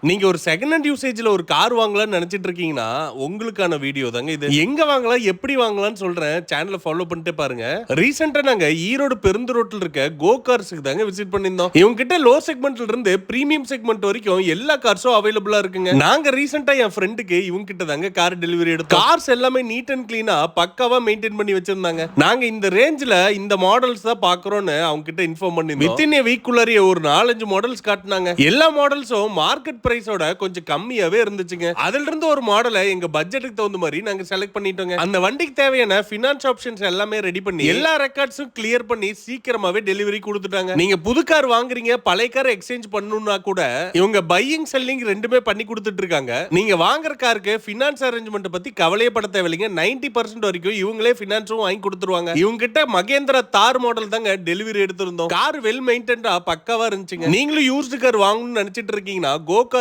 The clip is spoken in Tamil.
நீங்க ஒரு செகண்ட் ஹேண்ட் யூசேஜ்ல ஒரு கார் வாங்கலாம்னு நினைச்சிட்டு இருக்கீங்கன்னா உங்களுக்கான வீடியோ தாங்க இது. எங்க வாங்கலாம் எப்படி வாங்கலாம்னு சொல்றேன். சேனலை ஃபாலோ பண்ணிட்டு பாருங்க. ரீசெண்டா நாங்க ஈரோடு பெருந்து ரோட்ல இருக்க கோ கார்ஸ்க்கு தாங்க விசிட் பண்ணிருந்தோம். இவங்க கிட்ட லோ செக்மெண்ட்ல இருந்து பிரீமியம் செக்மெண்ட் வரைக்கும் எல்லா கார்ஸும் அவைலபிளா இருக்குங்க. நாங்க ரீசெண்டா என் ஃப்ரெண்டுக்கு இவங்க கிட்ட தாங்க கார் டெலிவரி எடுத்தோம். கார்ஸ் எல்லாமே நீட் அண்ட் கிளீனா பக்காவா மெயின்டைன் பண்ணி வச்சிருந்தாங்க. நாங்க இந்த ரேஞ்சில இந்த மாடல்ஸ் தான் பாக்குறோம்னு அவங்க கிட்ட இன்ஃபார்ம் பண்ணிருந்தோம். வித்தின் எ வீக்குள்ளரே ஒரு 4-5 மாடல்ஸ் காட்டினாங்க. எல்லா மாடல்ஸும் மார்க்கெட் பிரைஸோட கொஞ்சம் கம்மியாவே இருந்துச்சுங்க. அதுல இருந்து ஒரு மாடலை எங்க பட்ஜெட்டுக்கு தகுந்த மாதிரி நாங்க செலக்ட் பண்ணிட்டோங்க. அந்த வண்டிக்கு தேவையான ஃபினான்ஸ் ஆப்ஷன்ஸ் எல்லாமே ரெடி பண்ணி எல்லா ரெக்கார்ட்ஸும் கிளியர் பண்ணி சீக்கிரமாவே டெலிவரி கொடுத்துட்டாங்க. நீங்க புது கார் வாங்குறீங்க, பழைய கார் எக்ஸ்சேஞ்ச் பண்ணனும்னா கூட இவங்க பையிங் செல்லிங் ரெண்டுமே பண்ணி கொடுத்துட்டு இருக்காங்க. நீங்க வாங்குற காருக்கு ஃபினான்ஸ் அரேஞ்ச்மெண்ட் பத்தி கவலையப்பட தேவையில்லைங்க. 90% வரைக்கும் இவங்களே ஃபினான்ஸும் வாங்கி கொடுத்துருவாங்க. இவங்க கிட்ட மகேந்திரா தார் மாடல் தாங்க டெலிவரி எடுத்திருந்தோம். கார் வெல் மெயின்டைன்டா பக்காவா இருந்துச்சுங்க. நீங்களும் யூஸ்டு கார் வாங்கணும்னு நினைச்சிட்டு இருக்கீங்கன்னா கோ